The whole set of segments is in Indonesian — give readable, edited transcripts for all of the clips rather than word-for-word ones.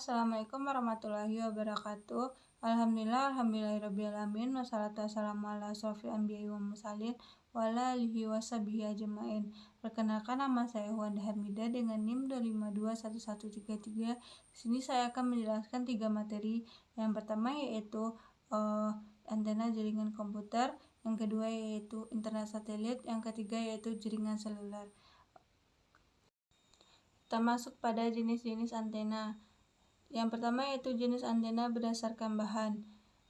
Assalamualaikum warahmatullahi wabarakatuh. Alhamdulillahirrabbilalamin. Wassalatu wassalamu ala asrofil anbiya'i wal mursalin wa ala alihi washabihi ajmain. Perkenalkan, nama saya Wanda Hamida dengan NIM 2521133. Di sini saya akan menjelaskan 3 materi. Yang pertama yaitu antena jaringan komputer, yang kedua yaitu internet satelit, yang ketiga yaitu jaringan seluler. Kita masuk pada jenis-jenis antena. Yang pertama yaitu jenis antena berdasarkan bahan.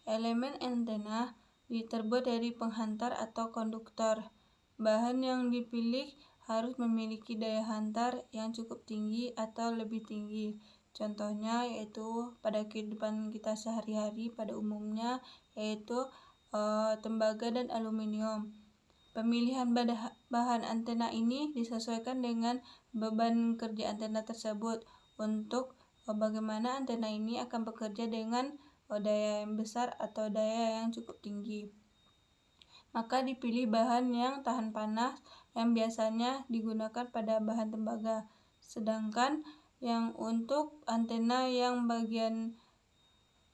Elemen antena terbuat dari penghantar atau konduktor. Bahan yang dipilih harus memiliki daya hantar yang cukup tinggi atau lebih tinggi. Contohnya yaitu pada kehidupan kita sehari-hari pada umumnya yaitu tembaga dan aluminium. Pemilihan bahan antena ini disesuaikan dengan beban kerja antena tersebut untuk bagaimana antena ini akan bekerja dengan daya yang besar atau daya yang cukup tinggi. Maka dipilih bahan yang tahan panas yang biasanya digunakan pada bahan tembaga. Sedangkan yang untuk antena yang bagian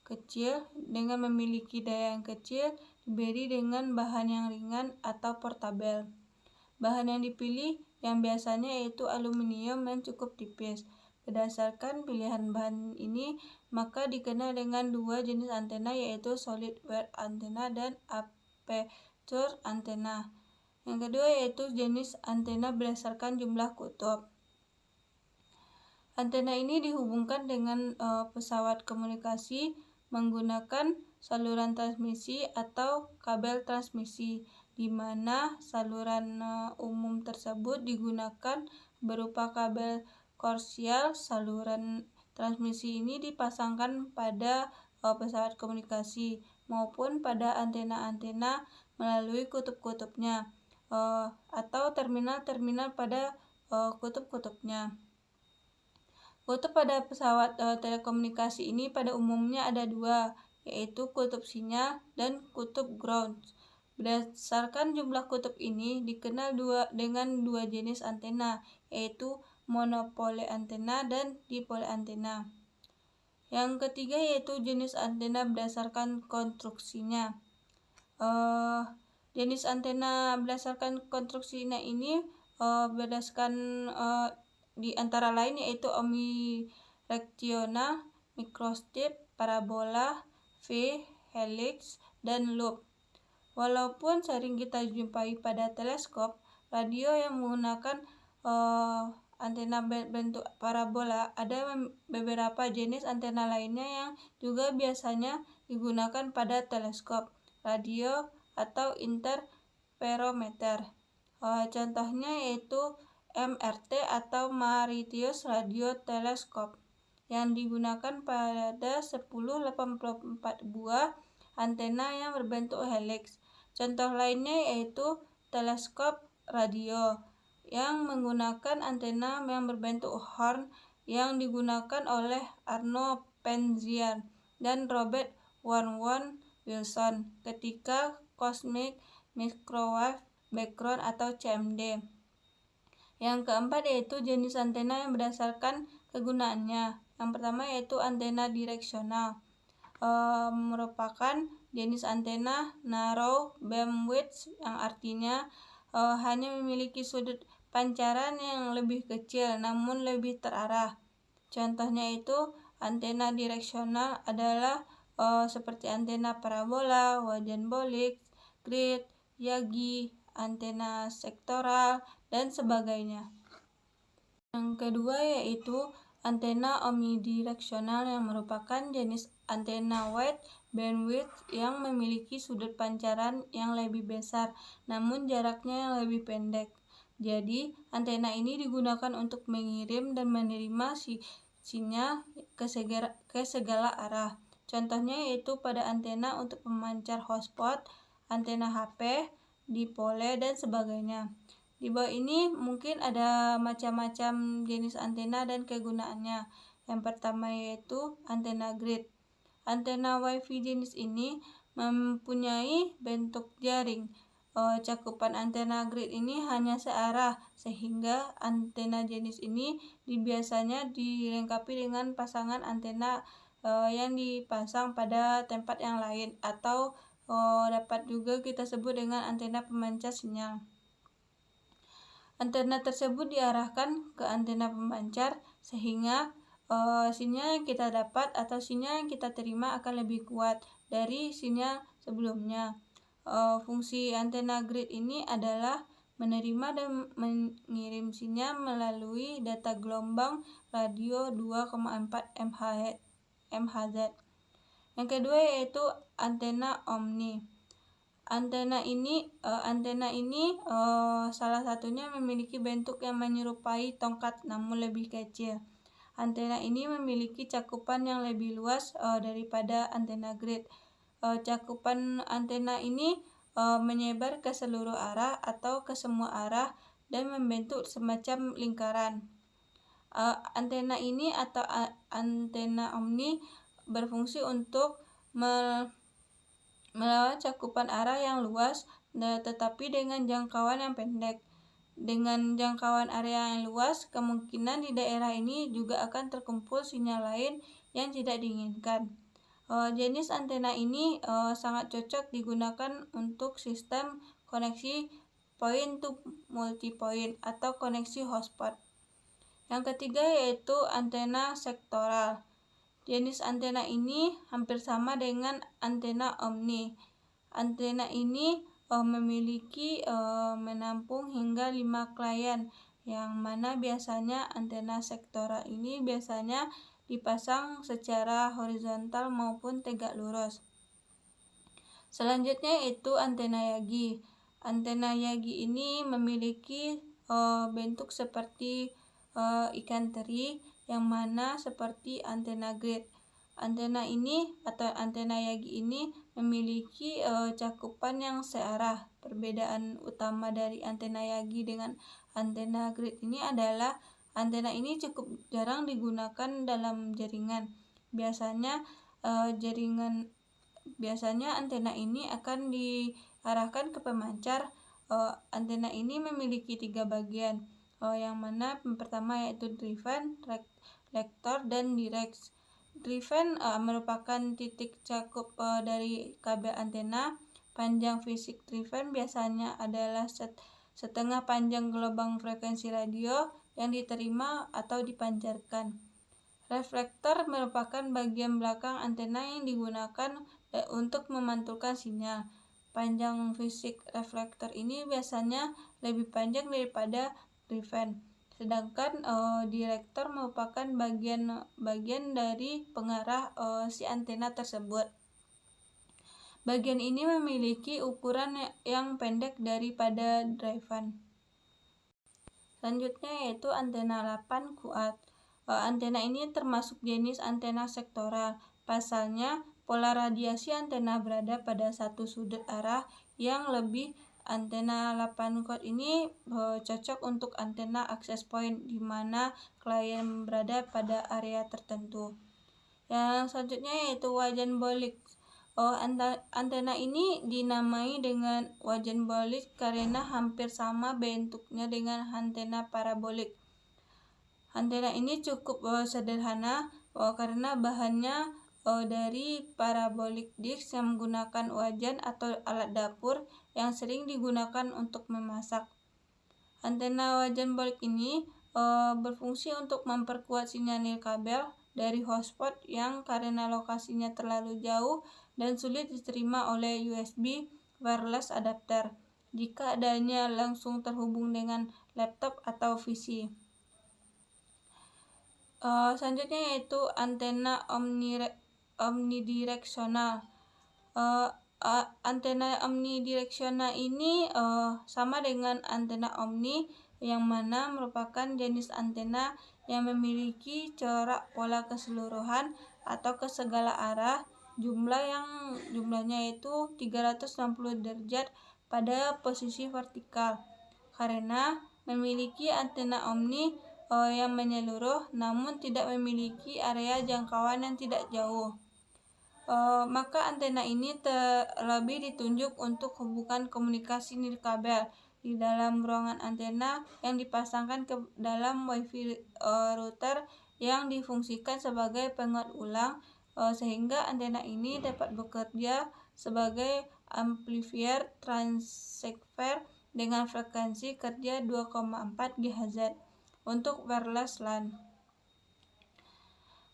kecil dengan memiliki daya yang kecil diberi dengan bahan yang ringan atau portabel. Bahan yang dipilih yang biasanya yaitu aluminium yang cukup tipis. Berdasarkan pilihan bahan ini, maka dikenal dengan 2 jenis antena yaitu solid wire antena dan aperture antena. Yang kedua yaitu jenis antena berdasarkan jumlah kutub. Antena ini dihubungkan dengan pesawat komunikasi menggunakan saluran transmisi atau kabel transmisi, di mana saluran umum tersebut digunakan berupa kabel koaksial. Saluran transmisi ini dipasangkan pada pesawat komunikasi maupun pada antena-antena melalui kutub-kutubnya atau terminal-terminal pada kutub-kutubnya. Kutub pada pesawat telekomunikasi ini pada umumnya ada 2, yaitu kutub sinyal dan kutub ground. Berdasarkan jumlah kutub ini dikenal dengan 2 jenis antena, yaitu monopole antena dan dipole antena. Yang ketiga yaitu jenis antena berdasarkan konstruksinya. Jenis antena berdasarkan konstruksinya ini berdasarkan di antara lain yaitu omnidirectional, microstrip, parabola, V, helix, dan loop. Walaupun sering kita jumpai pada teleskop, radio yang menggunakan antena bentuk parabola, ada beberapa jenis antena lainnya yang juga biasanya digunakan pada teleskop, radio, atau interferometer. Contohnya yaitu MRT atau Mauritius Radio Telescope yang digunakan pada 1084 buah antena yang berbentuk helix. Contoh lainnya yaitu teleskop radio yang menggunakan antena yang berbentuk horn yang digunakan oleh Arno Penzias dan Robert Warren Wilson ketika Cosmic Microwave Background atau CMD. Yang keempat yaitu jenis antena yang berdasarkan kegunaannya. Yang pertama yaitu antena direksional. Merupakan jenis antena narrow bandwidth yang artinya hanya memiliki sudut pancaran yang lebih kecil namun lebih terarah. Contohnya itu antena direksional adalah seperti antena parabola, wajanbolik, grid, Yagi, antena sektoral, dan sebagainya. Yang kedua yaitu antena omnidirectional yang merupakan jenis antena wide bandwidth yang memiliki sudut pancaran yang lebih besar namun jaraknya yang lebih pendek. Jadi, antena ini digunakan untuk mengirim dan menerima sinyal ke segala arah. Contohnya yaitu pada antena untuk pemancar hotspot, antena HP, dipole, dan sebagainya. Di bawah ini mungkin ada macam-macam jenis antena dan kegunaannya. Yang pertama yaitu antena grid. Antena WiFi jenis ini mempunyai bentuk jaring. cakupan antena grid ini hanya searah, sehingga antena jenis ini biasanya dilengkapi dengan pasangan antena yang dipasang pada tempat yang lain, atau dapat juga kita sebut dengan antena pemancar sinyal. Antena tersebut diarahkan ke antena pemancar sehingga sinyal yang kita dapat atau sinyal yang kita terima akan lebih kuat dari sinyal sebelumnya. Fungsi antena grid ini adalah menerima dan mengirim sinyal melalui data gelombang radio 2,4 MHz. Yang kedua yaitu antena omni. Antena ini salah satunya memiliki bentuk yang menyerupai tongkat namun lebih kecil. Antena ini memiliki cakupan yang lebih luas daripada antena grid. Cakupan antena ini menyebar ke seluruh arah atau ke semua arah dan membentuk semacam lingkaran. Antena ini atau antena omni berfungsi untuk melawan cakupan arah yang luas, tetapi dengan jangkauan yang pendek. Dengan jangkauan area yang luas, kemungkinan di daerah ini juga akan terkumpul sinyal lain yang tidak diinginkan. Jenis antena ini sangat cocok digunakan untuk sistem koneksi point to multipoint atau koneksi hotspot. Yang ketiga yaitu antena sektoral. Jenis antena ini hampir sama dengan antena omni. Antena ini memiliki menampung hingga 5 klien, yang mana biasanya antena sektoral ini biasanya dipasang secara horizontal maupun tegak lurus. Selanjutnya yaitu antena Yagi. Antena Yagi ini memiliki bentuk seperti ikan teri, yang mana seperti antena grid. Antena ini atau antena Yagi ini memiliki cakupan yang searah. Perbedaan utama dari antena Yagi dengan antena grid ini adalah antena ini cukup jarang digunakan dalam jaringan. Biasanya antena ini akan diarahkan ke pemancar. Antena ini memiliki 3 bagian, yang mana yang pertama yaitu driven, reflektor, dan direct. Driven merupakan titik cakup dari kabel antena. Panjang fisik driven biasanya adalah setengah panjang gelombang frekuensi radio yang diterima atau dipancarkan. Reflektor merupakan bagian belakang antena yang digunakan untuk memantulkan sinyal. Panjang fisik reflektor ini biasanya lebih panjang daripada driven. Sedangkan direktor merupakan bagian dari pengarah si antena tersebut. Bagian ini memiliki ukuran yang pendek daripada driven. Selanjutnya yaitu antena 8 kuat. Antena ini termasuk jenis antena sektoral. Pasalnya, pola radiasi antena berada pada satu sudut arah yang lebih. Antena 8 kuat ini cocok untuk antena access point, di mana klien berada pada area tertentu. Yang selanjutnya yaitu wajan bolik. Antena ini dinamai dengan wajan bolik karena hampir sama bentuknya dengan antena parabolik. Antena ini cukup sederhana karena bahannya dari parabolic disk yang menggunakan wajan atau alat dapur yang sering digunakan untuk memasak. Antena wajan bolik ini berfungsi untuk memperkuat sinyal nirkabel dari hotspot yang karena lokasinya terlalu jauh dan sulit diterima oleh USB wireless adapter jika adanya langsung terhubung dengan laptop atau PC. Selanjutnya yaitu antena omnidireksional. Antena omnidireksional ini sama dengan antena omni, yang mana merupakan jenis antena yang memiliki corak pola keseluruhan atau ke segala arah, jumlahnya yaitu 360 derajat pada posisi vertikal. Karena memiliki antena omni yang menyeluruh namun tidak memiliki area jangkauan yang tidak jauh. maka antena ini terlebih ditunjuk untuk hubungan komunikasi nirkabel di dalam ruangan antena yang dipasangkan ke dalam WiFi router yang difungsikan sebagai penguat ulang, sehingga antena ini dapat bekerja sebagai amplifier transceiver dengan frekuensi kerja 2,4 GHz untuk wireless LAN.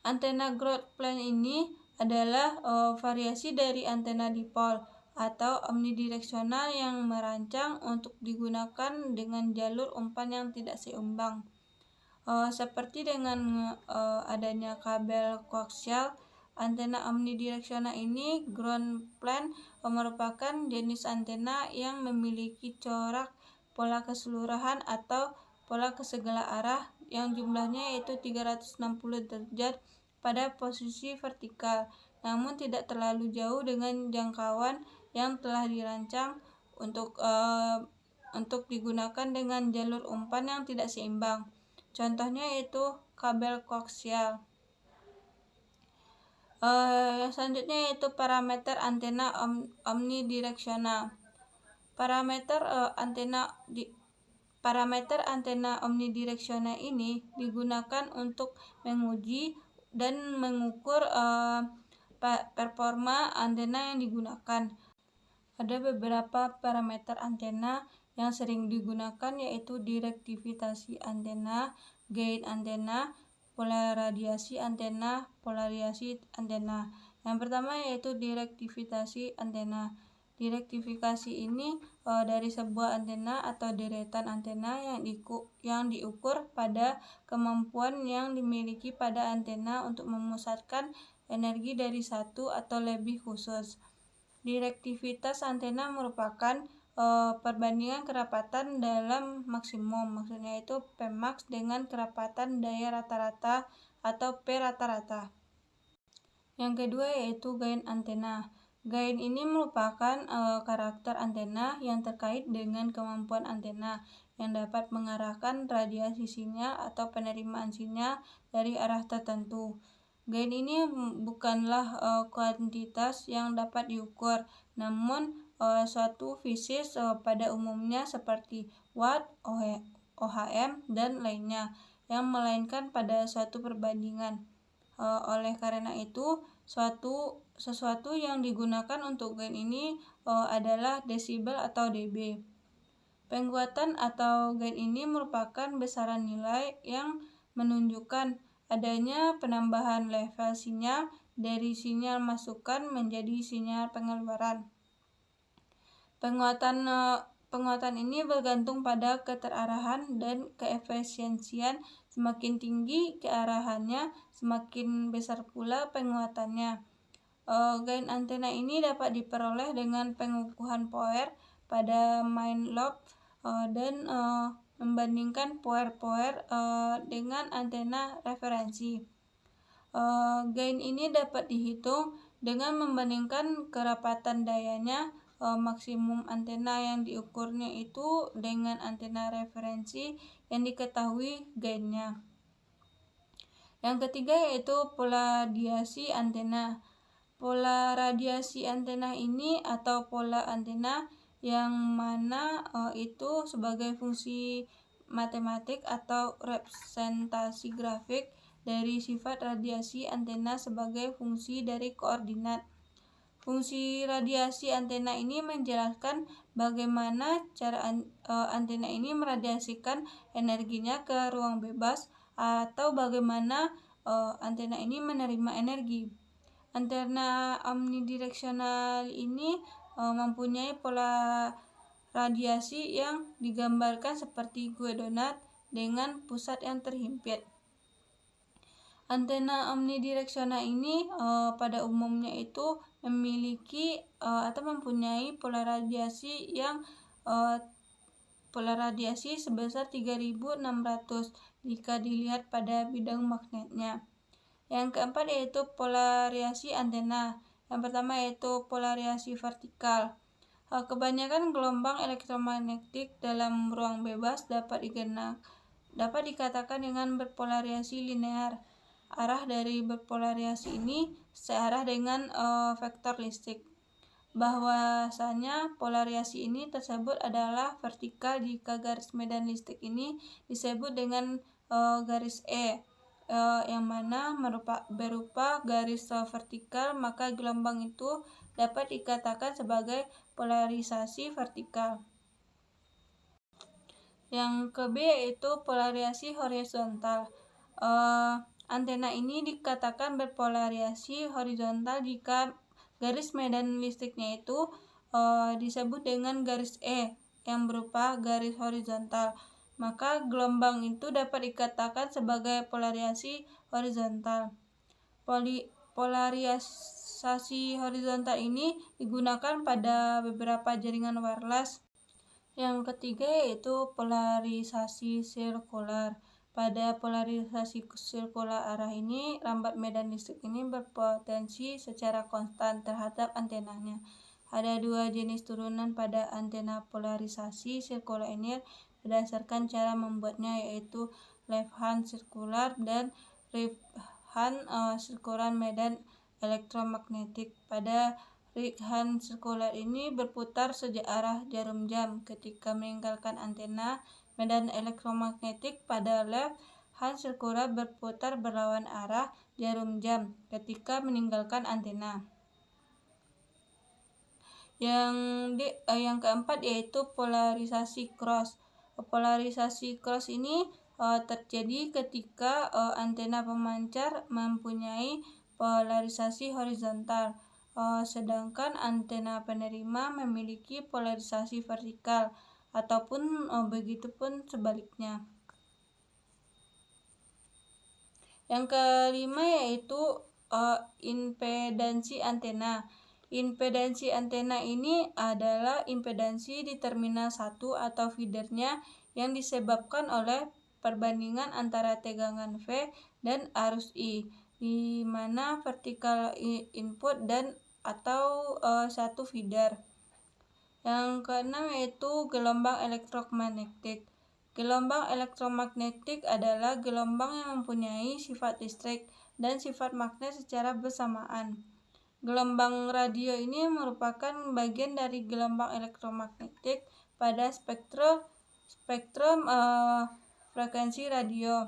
Antena ground plan ini adalah variasi dari antena dipol atau omnidireksional yang merancang untuk digunakan dengan jalur umpan yang tidak seimbang. Seperti dengan adanya kabel koaksial, antena omnidireksional ini ground plan merupakan jenis antena yang memiliki corak pola keseluruhan atau pola ke segala arah yang jumlahnya yaitu 360 derajat pada posisi vertikal, namun tidak terlalu jauh dengan jangkauan yang telah dirancang untuk digunakan dengan jalur umpan yang tidak seimbang. Contohnya yaitu kabel koaksial. Yang selanjutnya yaitu parameter antena omnidireksional. Parameter antena omnidireksional ini digunakan untuk menguji dan mengukur performa antena yang digunakan. Ada beberapa parameter antena yang sering digunakan yaitu direktivitas antena, gain antena, polarisasi antena, polarisasi antena. Yang pertama yaitu direktivitas antena. Direktivitas ini dari sebuah antena atau deretan antena yang diukur pada kemampuan yang dimiliki pada antena untuk memusatkan energi dari satu atau lebih khusus. Direktivitas antena merupakan perbandingan kerapatan dalam maksimum, maksudnya itu Pmax dengan kerapatan daya rata-rata atau P rata-rata. Yang kedua yaitu gain antena. Gain ini merupakan karakter antena yang terkait dengan kemampuan antena yang dapat mengarahkan radiasi sinyal atau penerimaan sinyal dari arah tertentu. Gain ini bukanlah kuantitas yang dapat diukur, namun suatu fisis pada umumnya seperti watt, ohm, dan lainnya, yang melainkan pada suatu perbandingan. Oleh karena itu, sesuatu yang digunakan untuk gain ini adalah desibel atau dB. Penguatan atau gain ini merupakan besaran nilai yang menunjukkan adanya penambahan level sinyal dari sinyal masukan menjadi sinyal pengeluaran. Penguatan ini bergantung pada keterarahan dan keefisiensian. Semakin tinggi kearahannya, semakin besar pula penguatannya. Gain antena ini dapat diperoleh dengan pengukuhan power pada main lobe dan membandingkan power dengan antena referensi. Gain ini dapat dihitung dengan membandingkan kerapatan dayanya maksimum antena yang diukurnya itu dengan antena referensi yang diketahui gainnya. Yang ketiga yaitu polarisasi antena. Pola radiasi antena ini atau pola antena yang mana itu sebagai fungsi matematik atau representasi grafik dari sifat radiasi antena sebagai fungsi dari koordinat. Fungsi radiasi antena ini menjelaskan bagaimana cara antena ini meradiasikan energinya ke ruang bebas atau bagaimana antena ini menerima energi. Antena omnidireksional ini mempunyai pola radiasi yang digambarkan seperti kue donat dengan pusat yang terhimpit. Antena omnidireksional ini pada umumnya itu memiliki atau mempunyai pola radiasi sebesar 3600 jika dilihat pada bidang magnetnya. Yang keempat yaitu polarisasi antena. Yang pertama yaitu polarisasi vertikal. Kebanyakan gelombang elektromagnetik dalam ruang bebas dapat dikatakan dengan berpolarisasi linear. Arah dari berpolarisasi ini searah dengan vektor listrik. Bahwasanya polariasi ini tersebut adalah vertikal jika garis medan listrik ini disebut dengan garis E, yang mana berupa garis vertikal, maka gelombang itu dapat dikatakan sebagai polarisasi vertikal. Yang ke B yaitu polarisasi horizontal. Antena ini dikatakan berpolarisasi horizontal jika garis medan listriknya itu disebut dengan garis E yang berupa garis horizontal, maka gelombang itu dapat dikatakan sebagai polarisasi horizontal. Polarisasi horizontal ini digunakan pada beberapa jaringan wireless. Yang ketiga yaitu polarisasi sirkular. Pada polarisasi sirkular arah ini, lambat medan listrik ini berpotensi secara konstan terhadap antenanya. Ada dua jenis turunan pada antena polarisasi sirkular ini berdasarkan cara membuatnya, yaitu left hand sirkular dan right hand sirkular medan elektromagnetik. Pada right hand sirkular ini berputar searah jarum jam ketika meninggalkan antena. Medan elektromagnetik pada left hand sirkular berputar berlawan arah jarum jam ketika meninggalkan antena. Yang keempat yaitu polarisasi cross. Polarisasi cross ini terjadi ketika antena pemancar mempunyai polarisasi horizontal, sedangkan antena penerima memiliki polarisasi vertikal, ataupun begitupun sebaliknya. Yang kelima yaitu impedansi antena. Impedansi antena ini adalah impedansi di terminal 1 atau feedernya yang disebabkan oleh perbandingan antara tegangan V dan arus I, di mana vertikal input dan atau satu feeder. Yang keenam yaitu gelombang elektromagnetik. Gelombang elektromagnetik adalah gelombang yang mempunyai sifat listrik dan sifat magnet secara bersamaan. Gelombang radio ini merupakan bagian dari gelombang elektromagnetik pada spektrum frekuensi radio.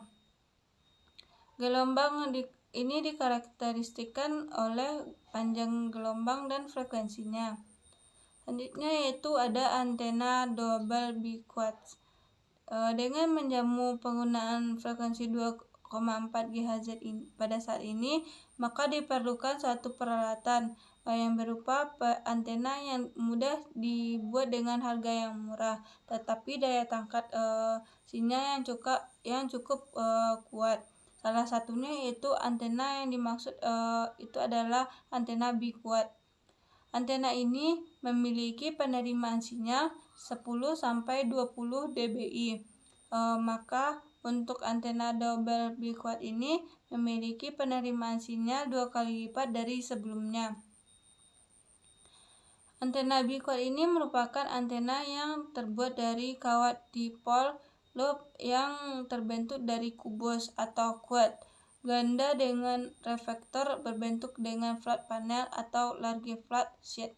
Gelombang ini dikarakteristikkan oleh panjang gelombang dan frekuensinya. Selanjutnya yaitu ada antena double biquartz. Dengan menjamu penggunaan frekuensi 2,4 GHz pada saat ini, maka diperlukan suatu peralatan yang berupa antena yang mudah dibuat dengan harga yang murah, tetapi daya tangkap sinyal yang cukup kuat. Salah satunya yaitu antena yang dimaksud itu adalah antena biquartz. Antena ini memiliki penerimaan sinyal 10-20 dBi. Maka untuk antena double biquartz ini memiliki penerimaan sinyal 2 kali lipat dari sebelumnya. Antena biquartz ini merupakan antena yang terbuat dari kawat dipol loop yang terbentuk dari kubus atau quad ganda dengan reflektor berbentuk dengan flat panel atau large flat sheet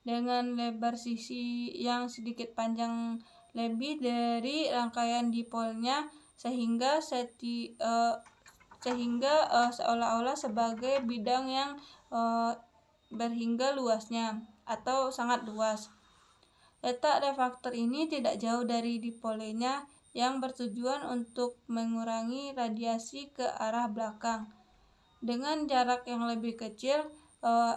dengan lebar sisi yang sedikit panjang lebih dari rangkaian dipolnya, sehingga seolah-olah sebagai bidang yang berhingga luasnya atau sangat luas. Letak reflektor ini tidak jauh dari dipolnya yang bertujuan untuk mengurangi radiasi ke arah belakang. Dengan jarak yang lebih kecil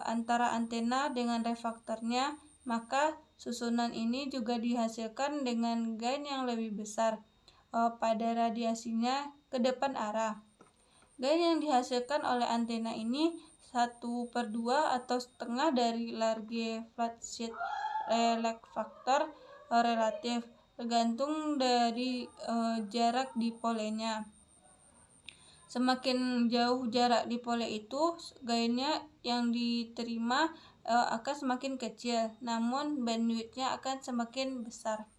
antara antena dengan reflektornya, maka susunan ini juga dihasilkan dengan gain yang lebih besar pada radiasinya ke depan arah. Gain yang dihasilkan oleh antena ini 1/2 atau setengah dari large flat sheet reflektor relatif, tergantung dari jarak dipolnya. Semakin jauh jarak dipole itu, gainnya yang diterima akan semakin kecil, namun bandwidth-nya akan semakin besar.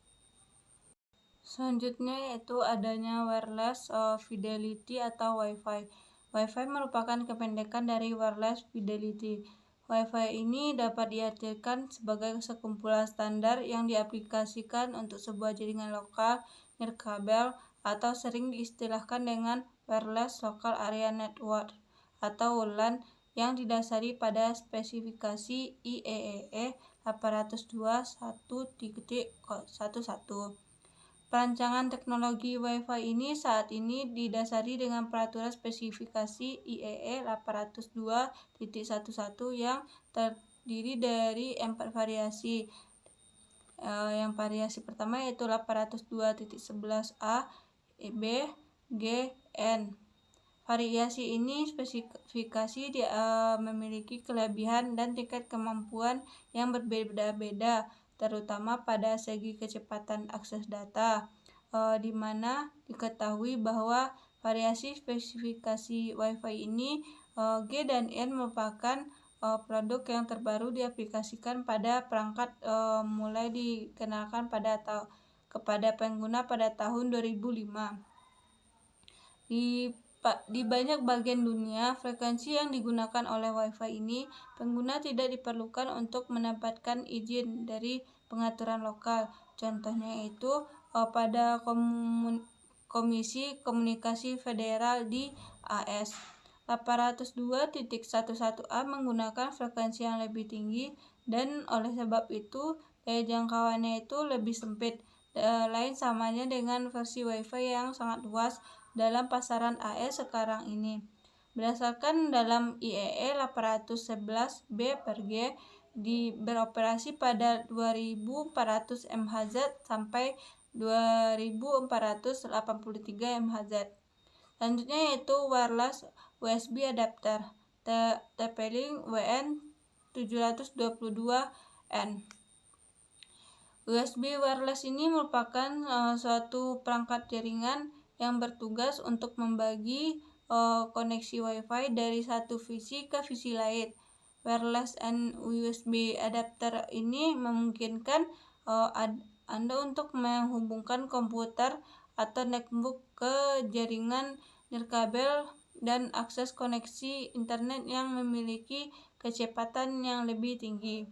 Selanjutnya yaitu adanya wireless fidelity atau Wi-Fi. Wi-Fi merupakan kependekan dari Wireless Fidelity. Wi-Fi ini dapat diartikan sebagai sekumpulan standar yang diaplikasikan untuk sebuah jaringan lokal nirkabel atau sering diistilahkan dengan Wireless Local Area Network atau WLAN yang didasari pada spesifikasi IEEE 802.1.11. Perancangan teknologi Wi-Fi ini saat ini didasari dengan peraturan spesifikasi IEEE 802.11 yang terdiri dari 4 variasi. Yang variasi pertama yaitu 802.11a, B, G, N. Variasi ini spesifikasi memiliki kelebihan dan tingkat kemampuan yang berbeda-beda, terutama pada segi kecepatan akses data, di mana diketahui bahwa variasi spesifikasi Wi-Fi ini G dan N merupakan produk yang terbaru diaplikasikan pada perangkat mulai dikenalkan kepada pengguna pada tahun 2005. Di banyak bagian dunia, frekuensi yang digunakan oleh Wi-Fi ini, pengguna tidak diperlukan untuk mendapatkan izin dari pengaturan lokal. Contohnya yaitu pada Komisi Komunikasi Federal di AS. 802.11a menggunakan frekuensi yang lebih tinggi dan oleh sebab itu daya jangkauannya itu lebih sempit. Lain samanya dengan versi Wi-Fi yang sangat luas dalam pasaran AS sekarang ini. Berdasarkan dalam IEEE 811B/G beroperasi pada 2400 MHz sampai 2483 MHz. Selanjutnya yaitu wireless USB adapter TP-Link WN722N. USB wireless ini merupakan suatu perangkat jaringan yang bertugas untuk membagi koneksi Wi-Fi dari satu visi ke visi lain. Wireless and USB adapter ini memungkinkan Anda untuk menghubungkan komputer atau netbook ke jaringan nirkabel dan akses koneksi internet yang memiliki kecepatan yang lebih tinggi.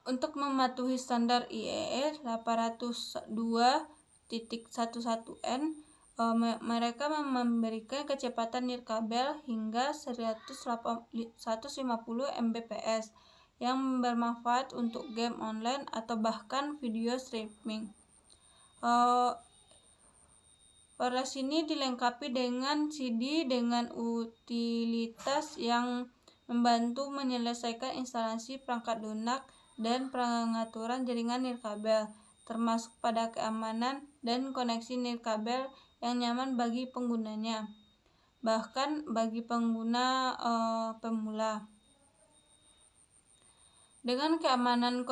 Untuk mematuhi standar IEEE 802.11n, mereka memberikan kecepatan nirkabel hingga 150 Mbps yang bermanfaat untuk game online atau bahkan video streaming. Wireless ini dilengkapi dengan CD dengan utilitas yang membantu menyelesaikan instalasi perangkat lunak dan pengaturan jaringan nirkabel, termasuk pada keamanan dan koneksi nirkabel yang nyaman bagi penggunanya, bahkan bagi pengguna pemula. Dengan keamanan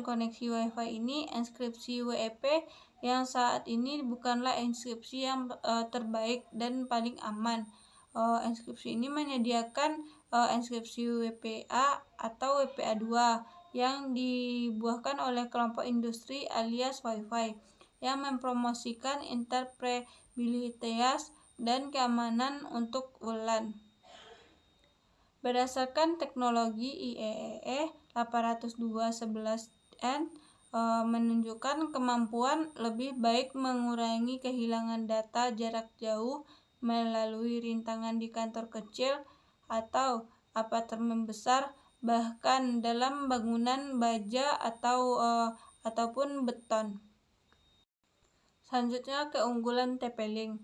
koneksi Wi-Fi ini, enskripsi WEP yang saat ini bukanlah enskripsi yang terbaik dan paling aman. Enskripsi ini menyediakan enskripsi WPA atau WPA2 yang dibuahkan oleh kelompok industri alias Wi-Fi yang mempromosikan interoperabilitas dan keamanan untuk WLAN. Berdasarkan teknologi IEEE 802.11n menunjukkan kemampuan lebih baik mengurangi kehilangan data jarak jauh melalui rintangan di kantor kecil atau apartemen besar, bahkan dalam bangunan baja ataupun beton. Selanjutnya keunggulan TP-Link.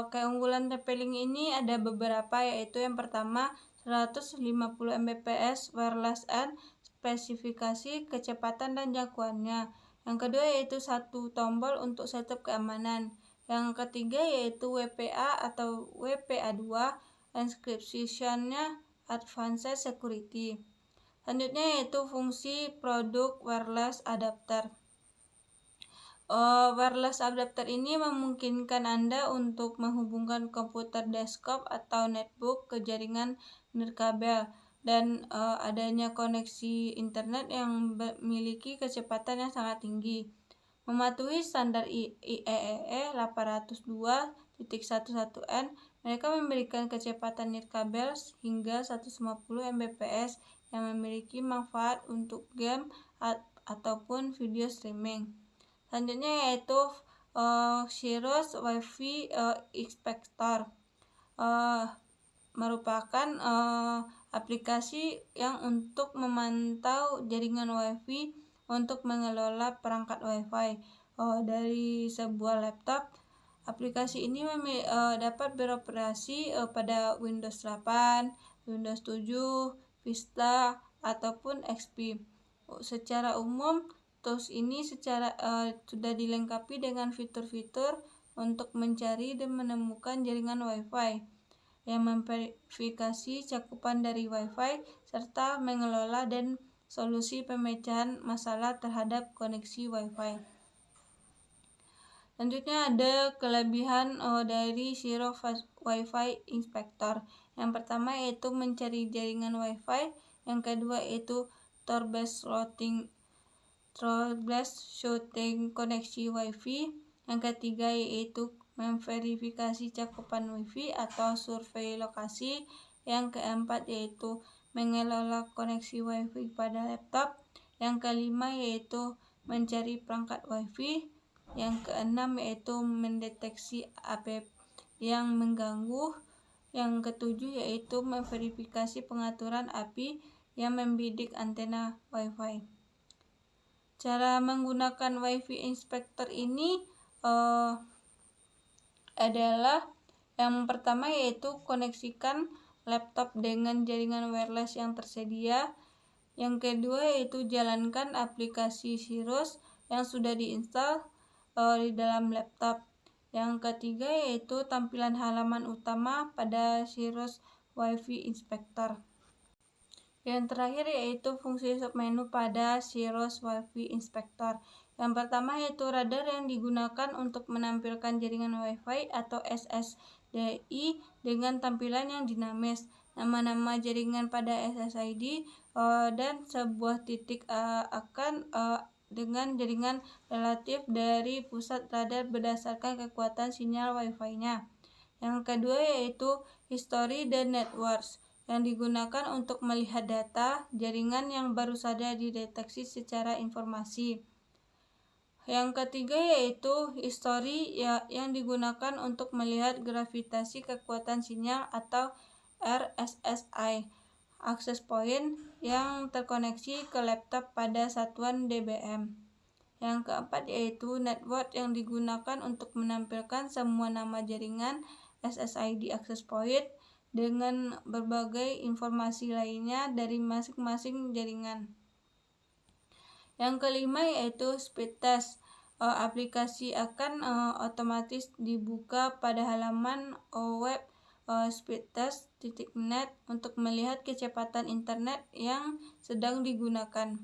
Keunggulan TP-Link ini ada beberapa, yaitu yang pertama 150 Mbps wireless and spesifikasi kecepatan dan jangkauannya. Yang kedua yaitu satu tombol untuk setup keamanan. Yang ketiga yaitu WPA atau WPA2, encryption-nya Advanced Security. Selanjutnya yaitu fungsi produk wireless adapter. Wireless adapter ini memungkinkan Anda untuk menghubungkan komputer desktop atau netbook ke jaringan nirkabel dan adanya koneksi internet yang memiliki kecepatan yang sangat tinggi. Mematuhi standar IEEE 802.11n, mereka memberikan kecepatan nirkabel hingga 150 Mbps yang memiliki manfaat untuk game ataupun video streaming. Selanjutnya yaitu Cirrus Wi-Fi Inspector. Merupakan aplikasi yang untuk memantau jaringan Wi-Fi untuk mengelola perangkat Wi-Fi dari sebuah laptop. Aplikasi ini dapat beroperasi pada Windows 8, Windows 7, Vista, ataupun XP. Secara umum, tools ini sudah dilengkapi dengan fitur-fitur untuk mencari dan menemukan jaringan Wi-Fi, yang memverifikasi cakupan dari Wi-Fi, serta mengelola dan solusi pemecahan masalah terhadap koneksi Wi-Fi. Selanjutnya ada kelebihan dari Cirrus Wi-Fi Inspector. Yang pertama yaitu mencari jaringan Wi-Fi, yang kedua yaitu troubleshooting koneksi Wi-Fi, yang ketiga yaitu memverifikasi cakupan Wi-Fi atau survei lokasi, yang keempat yaitu mengelola koneksi Wi-Fi pada laptop, yang kelima yaitu mencari perangkat Wi-Fi, yang keenam yaitu mendeteksi app yang mengganggu, yang ketujuh yaitu memverifikasi pengaturan API yang membidik antena Wi-Fi. Cara menggunakan Wi-Fi Inspector ini adalah yang pertama yaitu koneksikan laptop dengan jaringan wireless yang tersedia. Yang kedua yaitu jalankan aplikasi Cirrus yang sudah diinstal di dalam laptop. Yang ketiga yaitu tampilan halaman utama pada Cirrus Wi-Fi Inspector. Yang terakhir yaitu fungsi submenu pada Cirrus Wi-Fi Inspector. Yang pertama yaitu radar yang digunakan untuk menampilkan jaringan Wi-Fi atau SSDI dengan tampilan yang dinamis, nama-nama jaringan pada SSID, dan sebuah titik akan dengan jaringan relatif dari pusat radar berdasarkan kekuatan sinyal Wi-Fi-nya. Yang kedua yaitu history dan networks, yang digunakan untuk melihat data jaringan yang baru saja dideteksi secara informasi. Yang ketiga yaitu history yang digunakan untuk melihat gravitasi kekuatan sinyal atau RSSI, access point yang terkoneksi ke laptop pada satuan dBm. Yang keempat yaitu network yang digunakan untuk menampilkan semua nama jaringan SSID access point dengan berbagai informasi lainnya dari masing-masing jaringan. Yang kelima yaitu speed test. Aplikasi akan otomatis dibuka pada halaman web speedtest.net untuk melihat kecepatan internet yang sedang digunakan.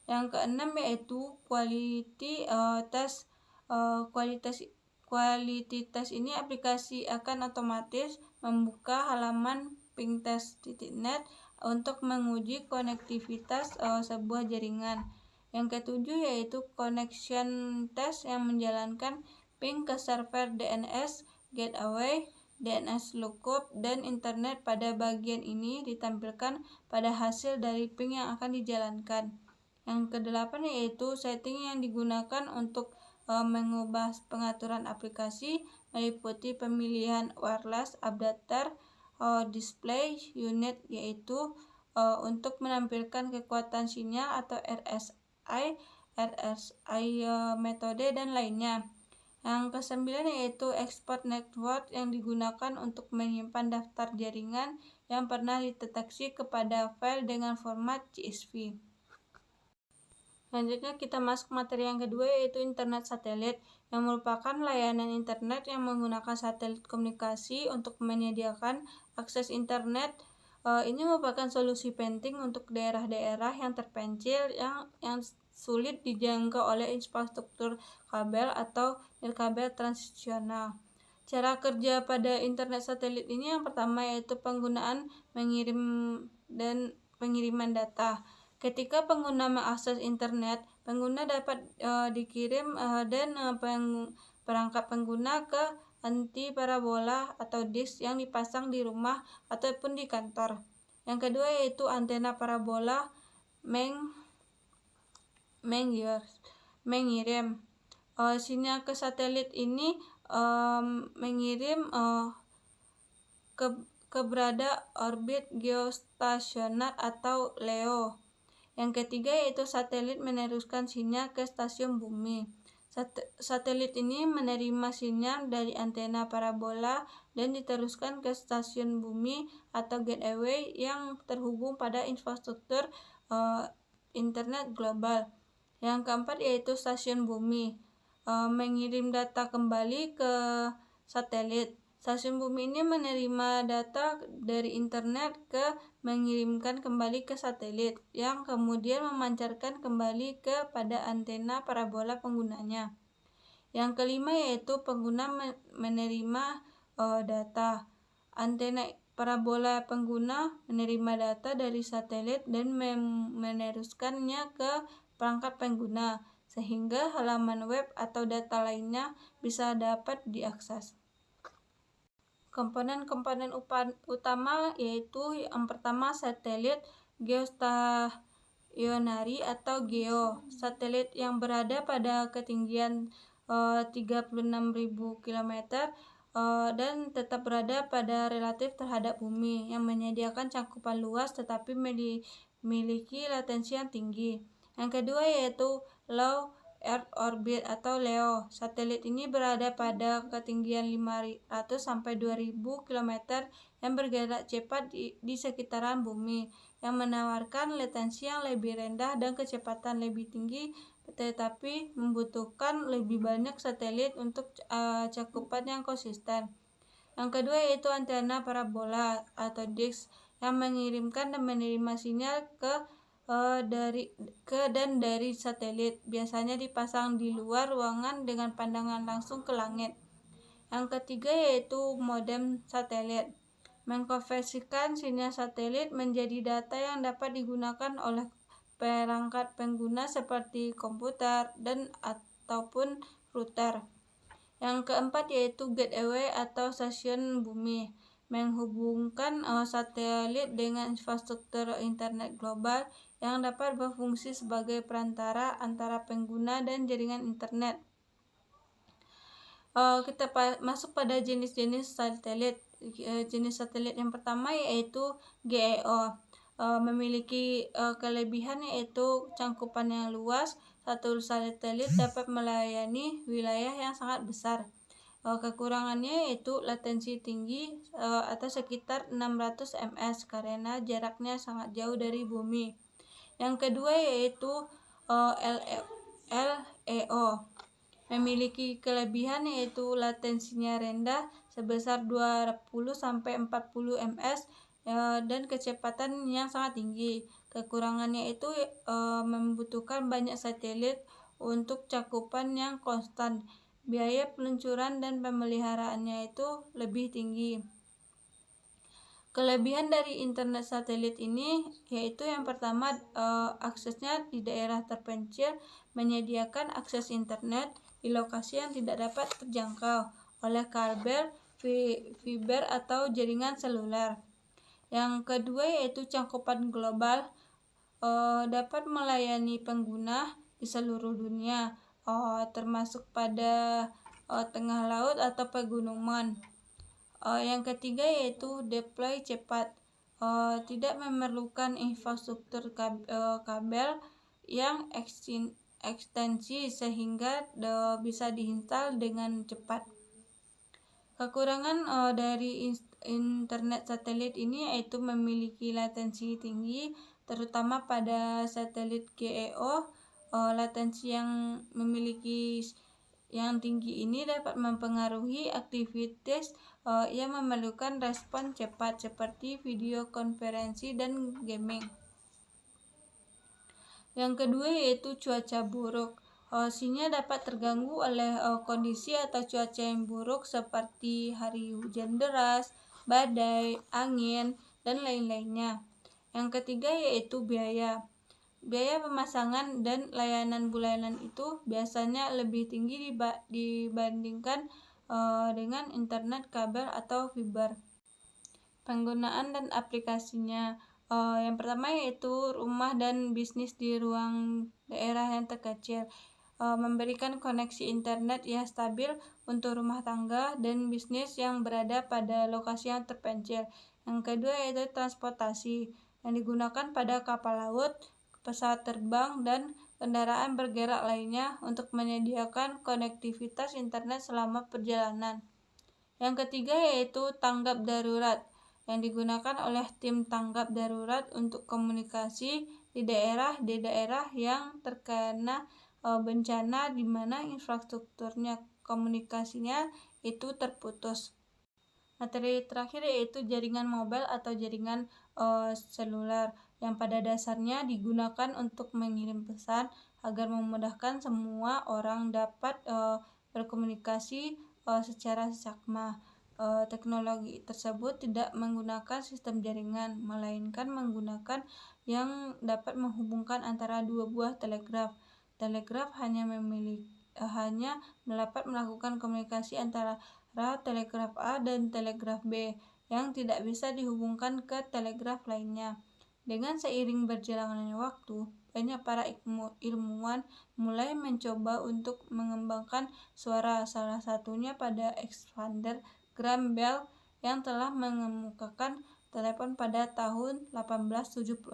Yang keenam yaitu quality test. Quality test ini aplikasi akan otomatis membuka halaman pingtest.net untuk menguji konektivitas sebuah jaringan. Yang ketujuh yaitu connection test yang menjalankan ping ke server DNS gateway, DNS lookup, dan internet. Pada bagian ini ditampilkan pada hasil dari ping yang akan dijalankan. Yang kedelapan yaitu setting yang digunakan untuk mengubah pengaturan aplikasi, meliputi pemilihan wireless adapter display unit, yaitu untuk menampilkan kekuatan sinyal atau RSI metode dan lainnya. Yang kesembilan yaitu export network yang digunakan untuk menyimpan daftar jaringan yang pernah dideteksi kepada file dengan format CSV. Selanjutnya kita masuk materi yang kedua yaitu internet satelit, yang merupakan layanan internet yang menggunakan satelit komunikasi untuk menyediakan akses internet. Ini merupakan solusi penting untuk daerah-daerah yang terpencil yang sulit dijangkau oleh infrastruktur kabel atau nirkabel transisional. Cara kerja pada internet satelit ini yang pertama yaitu penggunaan mengirim dan pengiriman data. Ketika pengguna mengakses internet, Pengguna dapat dikirim dan perangkat pengguna ke anti parabola atau disk yang dipasang di rumah ataupun di kantor. Yang kedua yaitu antena parabola mengirim. Sinyal ke satelit ini mengirim ke berada orbit geostasioner atau LEO. Yang ketiga yaitu satelit meneruskan sinyal ke stasiun bumi. Satelit ini menerima sinyal dari antena parabola dan diteruskan ke stasiun bumi atau gateway yang terhubung pada infrastruktur internet global. Yang keempat yaitu stasiun bumi mengirim data kembali ke satelit. Stasiun bumi ini menerima data dari internet mengirimkan kembali ke satelit yang kemudian memancarkan kembali kepada antena parabola penggunanya. Yang kelima yaitu pengguna menerima data. Antena parabola pengguna menerima data dari satelit dan meneruskannya ke perangkat pengguna sehingga halaman web atau data lainnya bisa dapat diakses. Komponen-komponen utama yaitu yang pertama satelit geostasionari atau GEO. Satelit yang berada pada ketinggian 36.000 km dan tetap berada pada relatif terhadap bumi yang menyediakan cakupan luas tetapi memiliki latensi yang tinggi. Yang kedua yaitu Low Earth Orbit atau LEO. Satelit ini berada pada ketinggian 500 sampai 2000 km yang bergerak cepat di sekitaran bumi, yang menawarkan latensi yang lebih rendah dan kecepatan lebih tinggi, tetapi membutuhkan lebih banyak satelit untuk cakupan yang konsisten. Yang kedua yaitu antena parabola atau disk yang mengirimkan dan menerima sinyal dari satelit, biasanya dipasang di luar ruangan dengan pandangan langsung ke langit. Yang ketiga yaitu modem satelit, mengkonversikan sinyal satelit menjadi data yang dapat digunakan oleh perangkat pengguna seperti komputer dan ataupun router. Yang keempat yaitu gateway atau stasiun bumi, menghubungkan satelit dengan infrastruktur internet global yang dapat berfungsi sebagai perantara antara pengguna dan jaringan internet. Kita masuk pada jenis-jenis satelit. Jenis satelit yang pertama yaitu GEO. Memiliki kelebihan yaitu cangkupan yang luas. Satu satelit dapat melayani wilayah yang sangat besar. Kekurangannya yaitu latensi tinggi atau sekitar 600 ms karena jaraknya sangat jauh dari bumi. Yang kedua yaitu LEO. Memiliki kelebihan yaitu latensinya rendah sebesar 20 sampai 40 ms dan kecepatan yang sangat tinggi. Kekurangannya itu membutuhkan banyak satelit untuk cakupan yang konstan. Biaya peluncuran dan pemeliharaannya itu lebih tinggi. Kelebihan dari internet satelit ini yaitu yang pertama aksesnya di daerah terpencil, menyediakan akses internet di lokasi yang tidak dapat terjangkau oleh kabel, fiber atau jaringan seluler. Yang kedua yaitu cangkupan global, dapat melayani pengguna di seluruh dunia, termasuk pada tengah laut atau pegunungan. Yang ketiga yaitu deploy cepat, tidak memerlukan infrastruktur kabel yang ekstensi sehingga bisa diinstal dengan cepat. Kekurangan dari internet satelit ini yaitu memiliki latensi tinggi, terutama pada satelit GEO. Latensi yang tinggi ini dapat mempengaruhi aktivitas yang memerlukan respon cepat seperti video konferensi dan gaming. Yang kedua yaitu cuaca buruk. Sinyal dapat terganggu oleh kondisi atau cuaca yang buruk seperti hari hujan deras, badai, angin, dan lain-lainnya. Yang ketiga yaitu biaya. Biaya pemasangan dan layanan bulanan itu biasanya lebih tinggi dibandingkan dengan internet kabel atau fiber. Penggunaan dan aplikasinya. Yang pertama yaitu rumah dan bisnis di ruang daerah yang terkecil. Memberikan koneksi internet yang stabil untuk rumah tangga dan bisnis yang berada pada lokasi yang terpencil. Yang kedua yaitu transportasi, yang digunakan pada kapal laut, pesawat terbang, dan kendaraan bergerak lainnya untuk menyediakan konektivitas internet selama perjalanan. Yang ketiga yaitu tanggap darurat, yang digunakan oleh tim tanggap darurat untuk komunikasi di daerah yang terkena bencana di mana infrastrukturnya komunikasinya itu terputus. Materi terakhir yaitu jaringan mobile atau jaringan seluler, yang pada dasarnya digunakan untuk mengirim pesan agar memudahkan semua orang dapat berkomunikasi secara seksama. Teknologi tersebut tidak menggunakan sistem jaringan, melainkan menggunakan yang dapat menghubungkan antara dua buah telegraf. Telegraf hanya dapat melakukan komunikasi antara telegraf A dan telegraf B yang tidak bisa dihubungkan ke telegraf lainnya. Dengan seiring berjalannya waktu, banyak para ilmuwan mulai mencoba untuk mengembangkan suara, salah satunya pada Alexander Graham Bell yang telah mengemukakan telepon pada tahun 1876.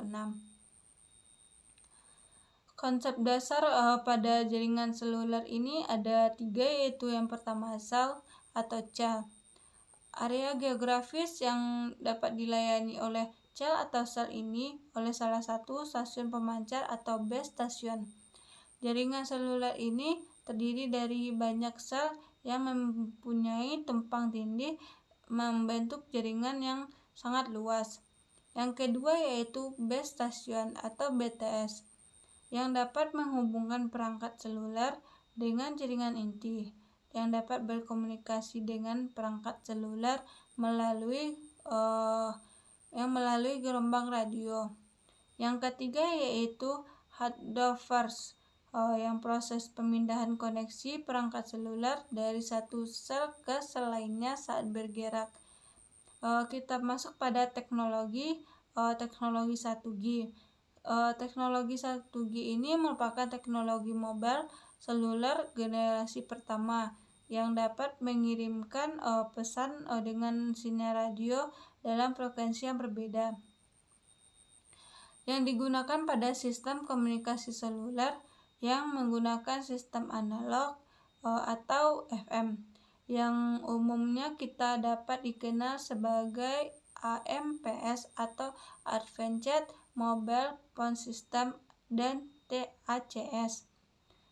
Konsep dasar pada jaringan seluler ini ada 3, yaitu yang pertama cell atau cell. Area geografis yang dapat dilayani oleh cell atau sel ini oleh salah satu stasiun pemancar atau base station. Jaringan seluler ini terdiri dari banyak sel yang mempunyai tumpang tindih membentuk jaringan yang sangat luas. Yang kedua yaitu base station atau BTS, yang dapat menghubungkan perangkat seluler dengan jaringan inti, yang dapat berkomunikasi dengan perangkat seluler melalui gelombang radio. Yang ketiga yaitu handovers, yang proses pemindahan koneksi perangkat seluler dari satu sel ke sel lainnya saat bergerak. Kita masuk pada teknologi 1G. Teknologi 1G ini merupakan teknologi mobile seluler generasi pertama yang dapat mengirimkan pesan dengan sinyal radio dalam frekuensi yang berbeda, yang digunakan pada sistem komunikasi seluler yang menggunakan sistem analog atau FM, yang umumnya kita dapat dikenal sebagai AMPS atau Advanced Mobile Phone System dan TACS.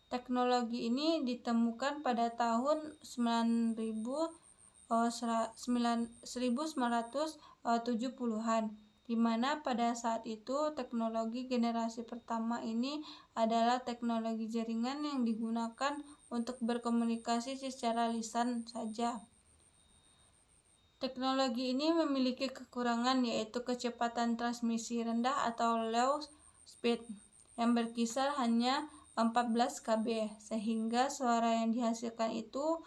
Teknologi ini ditemukan pada tahun 1970-an, di mana pada saat itu teknologi generasi pertama ini adalah teknologi jaringan yang digunakan untuk berkomunikasi secara lisan saja. Teknologi ini memiliki kekurangan, yaitu kecepatan transmisi rendah atau low speed yang berkisar hanya 14 kb, sehingga suara yang dihasilkan itu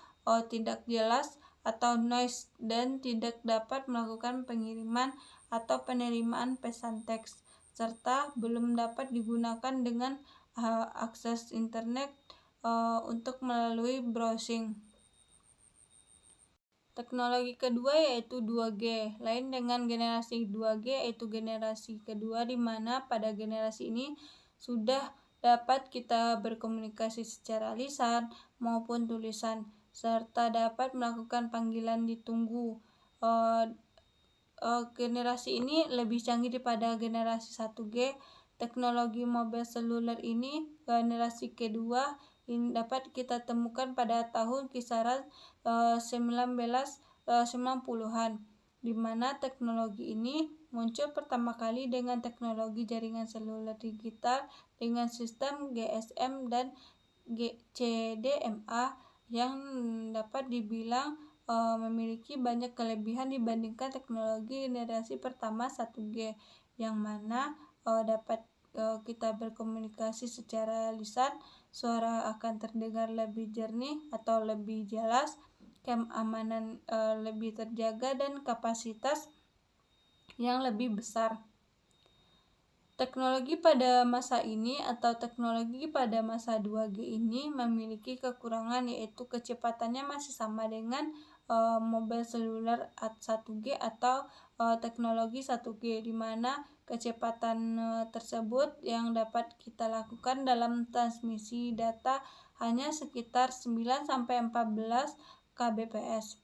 tidak jelas atau noise dan tidak dapat melakukan pengiriman atau penerimaan pesan teks, serta belum dapat digunakan dengan akses internet untuk melalui browsing. Teknologi kedua yaitu 2G. Lain dengan generasi 2G yaitu generasi kedua, di mana pada generasi ini sudah dapat kita berkomunikasi secara lisan maupun tulisan, serta dapat melakukan panggilan ditunggu. Generasi ini lebih canggih daripada generasi 1G. Teknologi mobile seluler ini generasi kedua ini dapat kita temukan pada tahun kisaran 1990-an, di mana teknologi ini muncul pertama kali dengan teknologi jaringan seluler digital dengan sistem GSM dan CDMA yang dapat dibilang memiliki banyak kelebihan dibandingkan teknologi generasi pertama 1G, yang mana dapat kita berkomunikasi secara lisan, suara akan terdengar lebih jernih atau lebih jelas, keamanan lebih terjaga, dan kapasitas yang lebih besar. Teknologi pada masa ini atau teknologi pada masa 2G ini memiliki kekurangan, yaitu kecepatannya masih sama dengan mobil seluler 1G atau teknologi 1G, di mana kecepatan tersebut yang dapat kita lakukan dalam transmisi data hanya sekitar 9-14 kbps.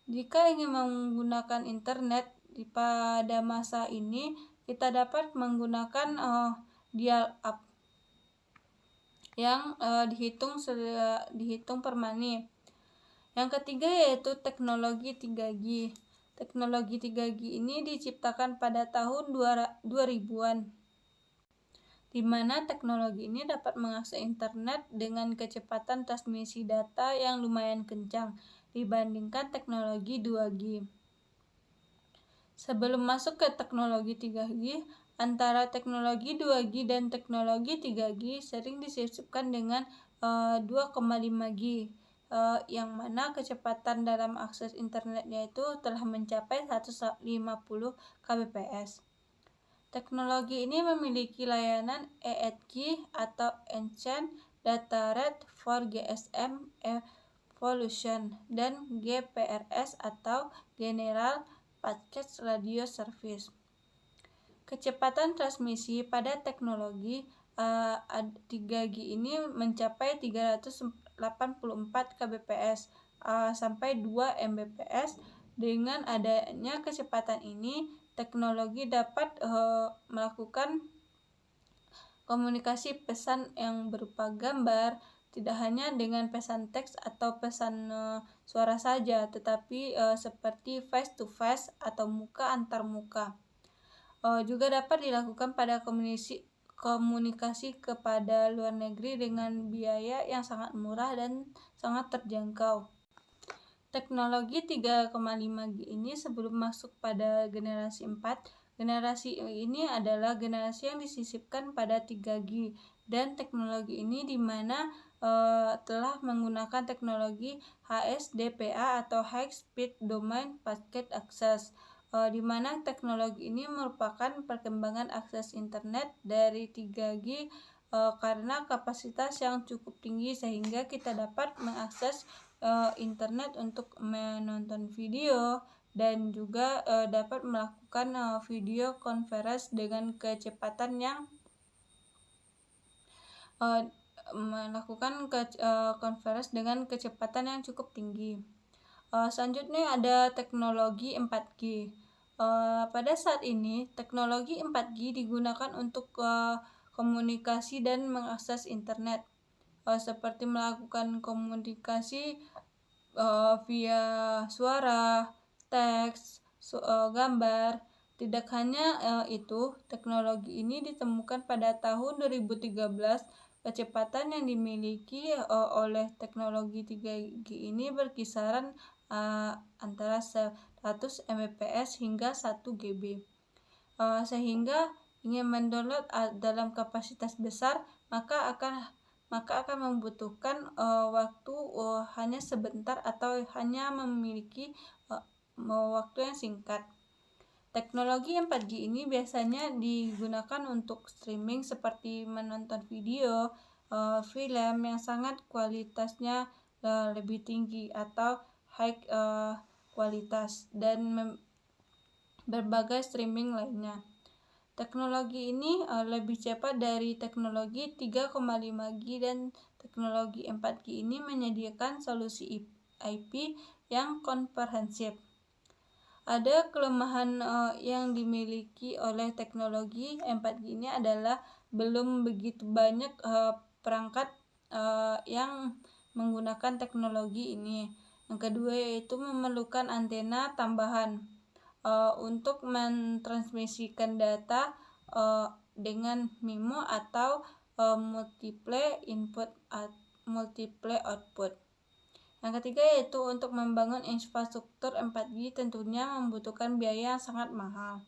Jika ingin menggunakan internet pada masa ini, kita dapat menggunakan dial-up yang dihitung per menit. Yang ketiga yaitu teknologi 3G. Teknologi 3G ini diciptakan pada tahun 2000-an, di mana teknologi ini dapat mengakses internet dengan kecepatan transmisi data yang lumayan kencang dibandingkan teknologi 2G. Sebelum masuk ke teknologi 3G, antara teknologi 2G dan teknologi 3G sering disisipkan dengan 2,5G, yang mana kecepatan dalam akses internetnya itu telah mencapai 150 kbps. Teknologi ini memiliki layanan EADG atau Enhanced Data Rate for GSM Evolution dan GPRS atau General Packet Radio Service. Kecepatan transmisi pada teknologi 3G ini mencapai 384 kbps sampai 2 mbps. Dengan adanya kecepatan ini, teknologi dapat melakukan komunikasi pesan yang berupa gambar, tidak hanya dengan pesan teks atau pesan suara saja, tetapi seperti face to face atau muka antar muka. Juga dapat dilakukan pada komunikasi kepada luar negeri dengan biaya yang sangat murah dan sangat terjangkau. Teknologi 3,5G ini sebelum masuk pada generasi 4, generasi ini adalah generasi yang disisipkan pada 3G, dan teknologi ini di mana telah menggunakan teknologi HSDPA atau High Speed Domain Packet Access, di mana teknologi ini merupakan perkembangan akses internet dari 3G karena kapasitas yang cukup tinggi sehingga kita dapat mengakses internet untuk menonton video dan juga dapat melakukan video conference dengan kecepatan yang cukup tinggi. Selanjutnya ada teknologi 4G. Pada saat ini teknologi 4G digunakan untuk komunikasi dan mengakses internet, seperti melakukan komunikasi via suara, teks, gambar. Tidak hanya itu, teknologi ini ditemukan pada tahun 2013. Kecepatan yang dimiliki oleh teknologi 3G ini berkisaran antara 100 Mbps hingga 1 GB. Sehingga ingin mendownload dalam kapasitas besar, maka akan membutuhkan waktu hanya sebentar atau hanya memiliki waktu yang singkat. Teknologi 4G ini biasanya digunakan untuk streaming seperti menonton video, film yang sangat kualitasnya lebih tinggi atau high kualitas, dan berbagai streaming lainnya. Teknologi ini lebih cepat dari teknologi 3,5G, dan teknologi 4G ini menyediakan solusi IP yang komprehensif. Ada kelemahan yang dimiliki oleh teknologi 4G ini adalah belum begitu banyak perangkat yang menggunakan teknologi ini. Yang kedua yaitu memerlukan antena tambahan untuk mentransmisikan data dengan MIMO atau multiple input multiple output. Yang ketiga yaitu untuk membangun infrastruktur 4G tentunya membutuhkan biaya yang sangat mahal.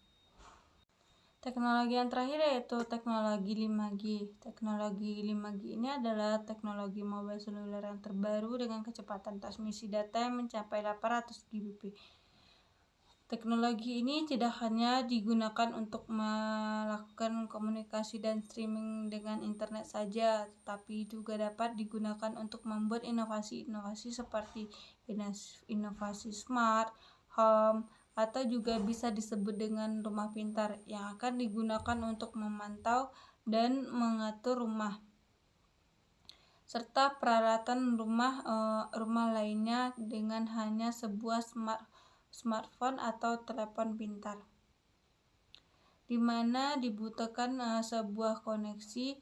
Teknologi yang terakhir yaitu teknologi 5G. Teknologi 5G ini adalah teknologi mobile seluler yang terbaru dengan kecepatan transmisi data yang mencapai 800 Gbps. Teknologi ini tidak hanya digunakan untuk melakukan komunikasi dan streaming dengan internet saja, tetapi juga dapat digunakan untuk membuat inovasi-inovasi seperti inovasi smart home, atau juga bisa disebut dengan rumah pintar yang akan digunakan untuk memantau dan mengatur rumah serta peralatan rumah lainnya dengan hanya sebuah smartphone atau telepon pintar, di mana dibutuhkan sebuah koneksi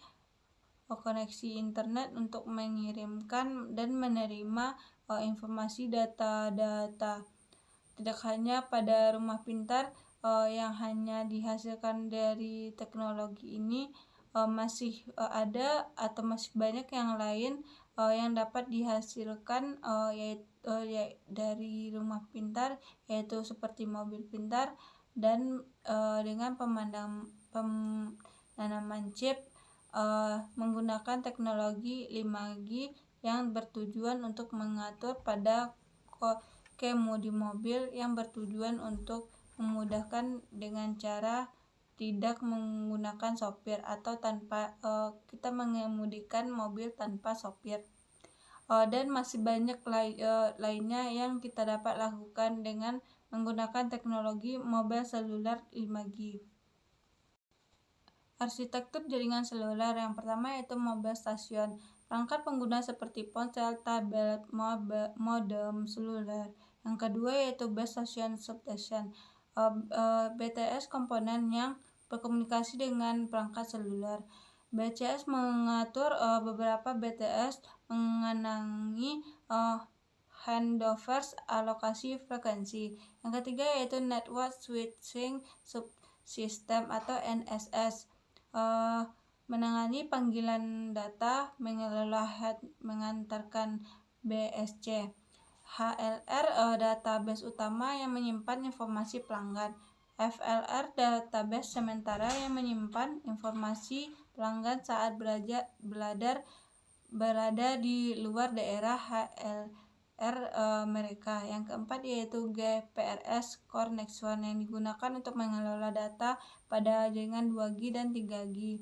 internet untuk mengirimkan dan menerima informasi data. Tidak hanya pada rumah pintar yang hanya dihasilkan dari teknologi ini, masih ada atau masih banyak yang lain yang dapat dihasilkan dari rumah pintar, yaitu seperti mobil pintar dan dengan penanaman chip menggunakan teknologi 5G yang bertujuan untuk mengatur pada kemudi mobil yang bertujuan untuk memudahkan dengan cara tidak menggunakan sopir atau tanpa kita mengemudikan mobil tanpa sopir, dan masih banyak lainnya yang kita dapat lakukan dengan menggunakan teknologi mobile seluler 5G. Arsitektur jaringan seluler yang pertama yaitu mobile station. Perangkat pengguna seperti ponsel, tablet, modem seluler. Yang kedua yaitu base station substation. BTS komponen yang berkomunikasi dengan perangkat seluler. BCS mengatur beberapa BTS mengenangi handovers alokasi frekuensi. Yang ketiga yaitu network switching subsystem atau NSS. Menangani panggilan data, mengelola head, mengantarkan BSC. HLR database utama yang menyimpan informasi pelanggan. FLR database sementara yang menyimpan informasi pelanggan saat berada di luar daerah HLR mereka. Yang keempat yaitu GPRS Core Network yang digunakan untuk mengelola data pada jaringan 2G dan 3G.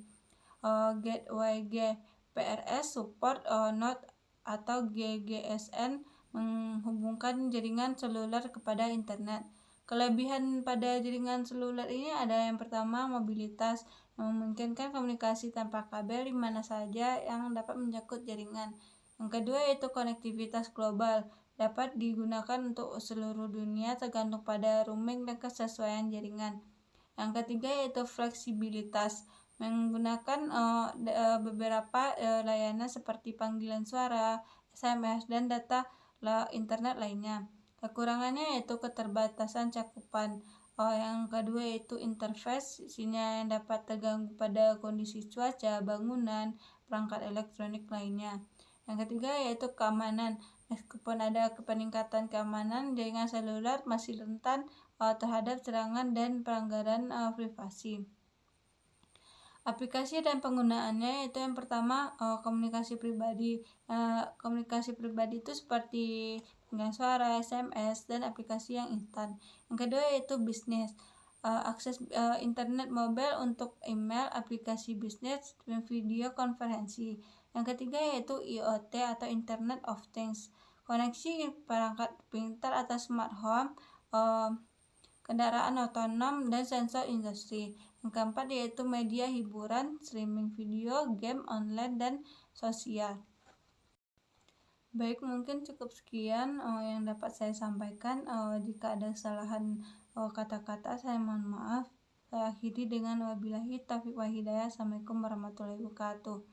Gateway GPRS support node atau GGSN menghubungkan jaringan seluler kepada internet. Kelebihan pada jaringan seluler ini ada yang pertama mobilitas, yang memungkinkan komunikasi tanpa kabel di mana saja yang dapat mencakup jaringan. Yang kedua yaitu konektivitas global, dapat digunakan untuk seluruh dunia tergantung pada roaming dan kesesuaian jaringan. Yang ketiga yaitu fleksibilitas, menggunakan beberapa layanan seperti panggilan suara, SMS, dan data internet lainnya. Kekurangannya yaitu keterbatasan cakupan. Yang kedua yaitu interface, sinyal yang dapat terganggu pada kondisi cuaca, bangunan, perangkat elektronik lainnya. Yang ketiga yaitu keamanan. Meskipun ada peningkatan keamanan, jaringan seluler masih rentan terhadap serangan dan pelanggaran privasi. Aplikasi dan penggunaannya yaitu yang pertama komunikasi pribadi. Komunikasi pribadi itu seperti panggilan suara, SMS, dan aplikasi yang instan. Yang kedua yaitu bisnis. Akses internet mobile untuk email, aplikasi bisnis, dan video konferensi. Yang ketiga yaitu IoT atau Internet of Things. Koneksi perangkat pintar atau smart home, kendaraan otonom, dan sensor industri. Yang keempat yaitu media hiburan, streaming video, game online, dan sosial. Baik, mungkin cukup sekian yang dapat saya sampaikan. Jika ada kesalahan kata-kata, saya mohon maaf. Saya akhiri dengan wabillahi taufiq wal hidayah. Assalamualaikum warahmatullahi wabarakatuh.